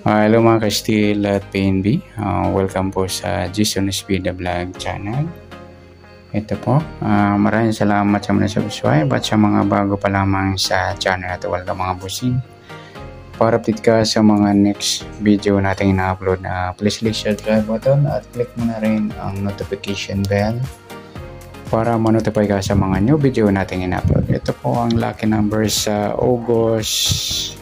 Hello mga ka-Steel at PNB. Welcome po sa Jason Espida Vlog channel. Ito po, maraming salamat sa mga subscribe at sa mga bago pa lamang sa channel at welcome mga busing. Para update ka sa mga next video natin na-upload, please click subscribe button at click mo na rin ang notification bell para ma-notify ka sa mga new video natin in-upload. Ito po ang lucky number sa August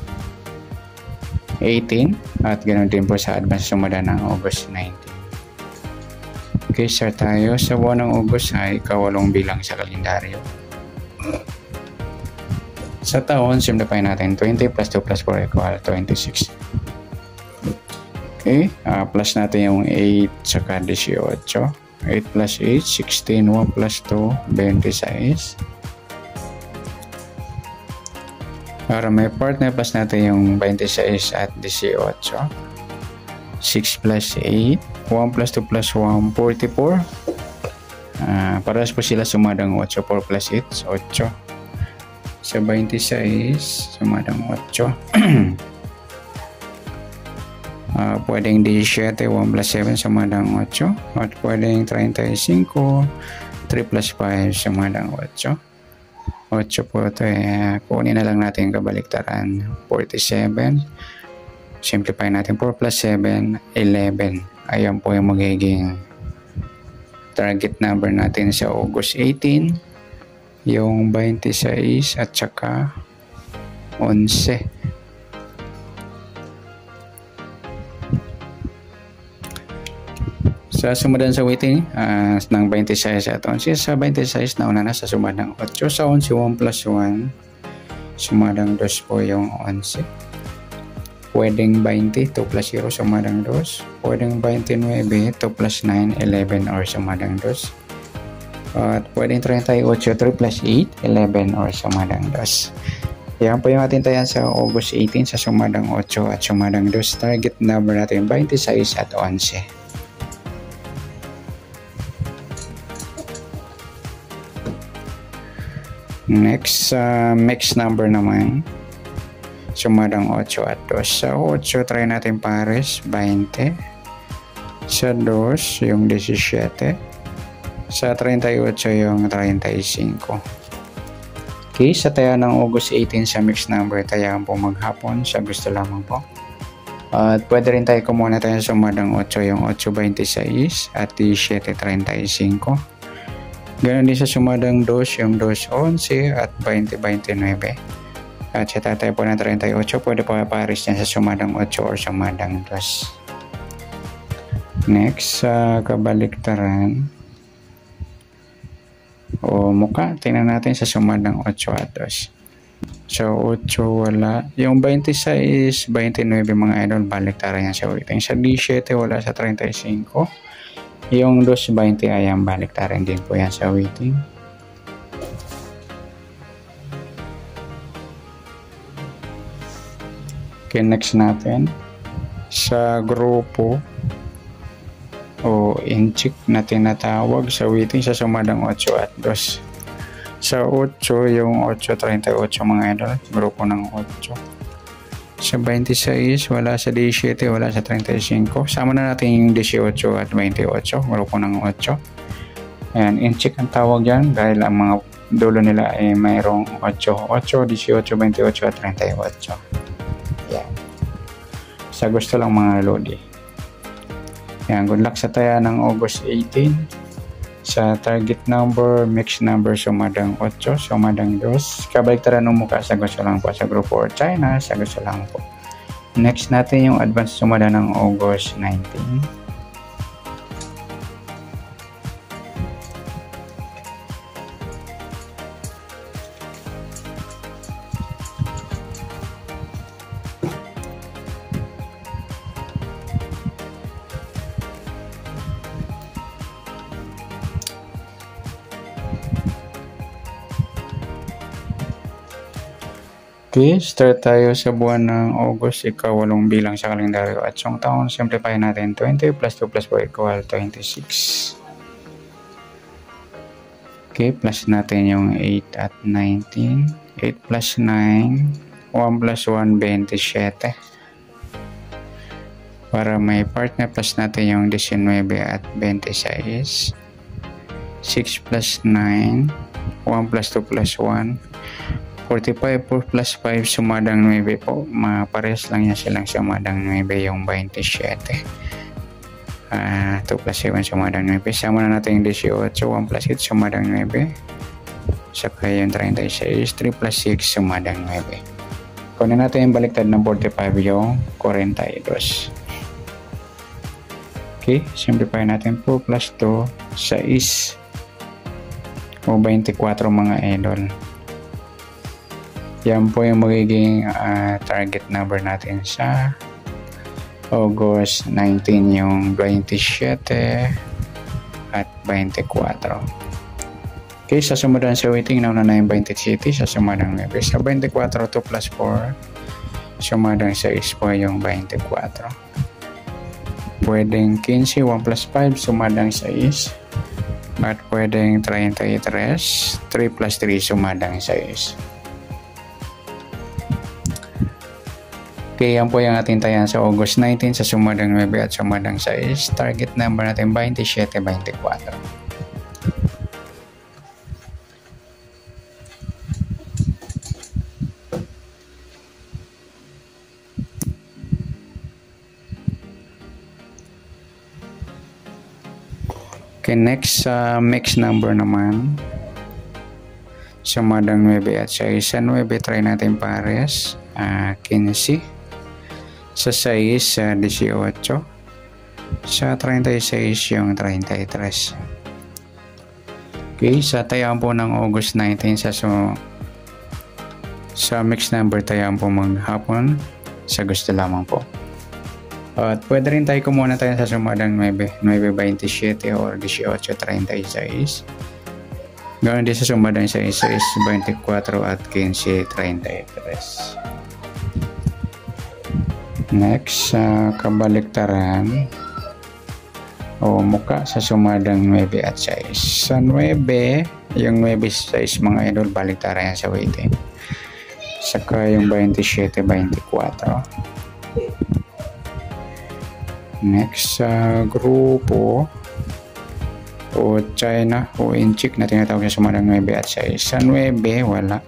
18 at ganoon din po sa advance sumada ng August 19. Okay, start tayo. Sa buwan ng August ay ikawalong bilang sa kalendaryo. Sa taon, simplify natin 20 plus 2 plus 4 equal 26. Okay, plus natin yung 8 saka 18. 8 plus 8, 16, 1 plus 2, 26. Para may partner, plus natin yung 26 at 18. 6 plus 8, 1 plus 2 plus 1, 44. Parehas po sila sumadang 8. 4 plus 8, 8. Sa 26, sumadang 8. Pwedeng 17, 1 plus 7, sumadang 8. At pwedeng 35, 3 plus 5, sumadang 8. 8 po ito kunin na lang natin kabaliktaran. 47, simplify natin 4 plus 7, 11. Ayan po yung magiging target number natin sa August 18, yung 26 at saka 11. Sa sumadan sa waiting ng 26 at 11, sa 26 nauna na sa sumadang 8, sa 11 1 plus 1, sumadang 2 po yung 11. Pwedeng 20, 2 plus 0, sumadang 2. Pwedeng 29, 2 plus 9, 11 or sumadang 2. At pwedeng 38, 3 plus 8, 11 or sumadang 2. Yan po yung ating tayan sa August 18 sa sumadang 8 at sumadang 2. Target number natin 26 at 11. Next, mixed number naman. Sumadang 8 at 2. Sa 8, try natin pares, 20. Sa 2, yung 17. Sa 38, yung 35. Okay, sa taya ng August 18 sa mixed number, tayaan po maghapon sa gusto lamang po. At pwede rin tayo kumuha tayo sa sumadang 8, yung 8.26 at 7.35. Ganon din sa sumadang 2, yung 2.11 at 20.29. At sa tatay po ng 38, pwede po pares niya sa sumadang 8 or sumadang 2. Next, sa kabaliktaran o muka, tingnan natin sa sumadang 8 at 2. Sa 8 wala. Yung 26, 29 mga idol, baliktaran niya sa waiting. Sa 17 wala, sa 35. Yung 2.20 ay ang baliktaran din po yan sa waiting. Okay, next natin. Sa grupo o inchik na tinatawag sa waiting sa sumadang 8 at 2. Sa 8, yung 8.38 mga idol, grupo ng 8. Sa 26, wala sa 17, wala sa 35. Sama na natin yung 18 at 28, grupo ng 8. Ayan, inchik ang tawag yan dahil ang mga dulo nila ay mayroong 8, 18, 28 at 38. Ayan. Sa gusto lang mga lodi. Ayan, good luck sa taya ng August 18. Sa target number, mixed number, sumadang 8, sumadang 2. Kabaliktaran ng mukha, sa gusto lang po sa grupo or China, sa gusto lang po. Next natin yung advance sumada ng August 19. Okay, start tayo sa buwan ng August, ikawalong bilang sa kalendaryo at yung taon, simplify natin 20 plus 2 plus 4 equal 26. Okay, plus natin yung 8 at 19. 8 plus 9, 1 plus 1, 27. Para may partner plus natin yung 19 at 26. 6 plus 9. 1 plus 2 plus 1. 45 plus 5 sumadang 9 po. Mapares lang yan silang sumadang 9 yung 27. 2 plus 7 sumadang 9. Sama na natin yung 18. 1 plus 8 sumadang 9. Saka yung 36. 3 plus 6 sumadang 9. Kunin natin yung baliktad ng 45 yung 42. Okay, simplify natin po. Plus 2, 6 o 24 mga idol. Yan po yung magiging target number natin sa August 19, yung 27 at 24. Okay, sa sumunod sa waiting, nauna na yung 27, sa sumadang 9. Sa 24, 2 plus 4, sumadang 6 po yung 24. Pwedeng 15, 1 plus 5, sumadang 6. At pwedeng 33, 3 plus 3, sumadang 6. Okay, yan po yung ating tayan sa August 19 sa sumadang 9 at sumadang 6. Target number natin 27-24. Okay, next mix number naman. Sumadang 9 at 6. Sa 9, try natin pares. 15. Sa 6, 18. Sa 36, yung 33. Okay, sa tayaan po ng August 19 sa mix number tayaan po maghapon. Sa gusto lamang po. At pwede rin tayo kumuna tayo sa sumadang 9.27 or 18.36. Ganoon din sa sumadang 6, 24 at 15.33. Next, kabaliktaran o muka sa sumadang 9 at 6. Sa 9, yung 9, 6 mga idol, baliktaran yan sa waiting. Saka yung 27, 24. Next sa grupo o China o Inchik na tinatawag sa sumadang 9 at 6. Sa 9 wala,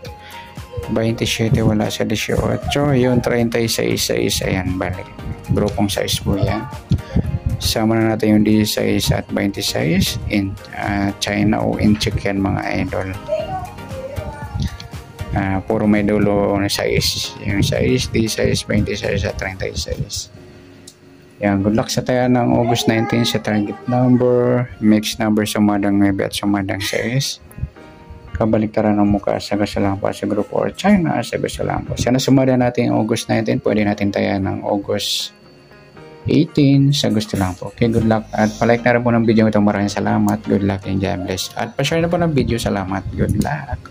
27 wala, sa 18 yung 36, 6 ayan, balik grupong size po yan. Sama na natin yung 16 at 26 in China o Inchik yan mga idol. Puro may dulo na size, yung size, 16, 26 at 36. Yan, good luck sa tayo ng August 19 sa target number, mix number sumadang 9 at sumadang 6. Kabaliktaran ng mukha sa gusto lang po sa group or China sa gusto lang po. Sana sumada natin yung August 19, pwede natin tayo ng August 18 sa gusto lang po. Okay, good luck. At palike na rin po ng video ito. Maraming salamat. Good luck and God bless. At pa-share na po ng video. Salamat. Good luck.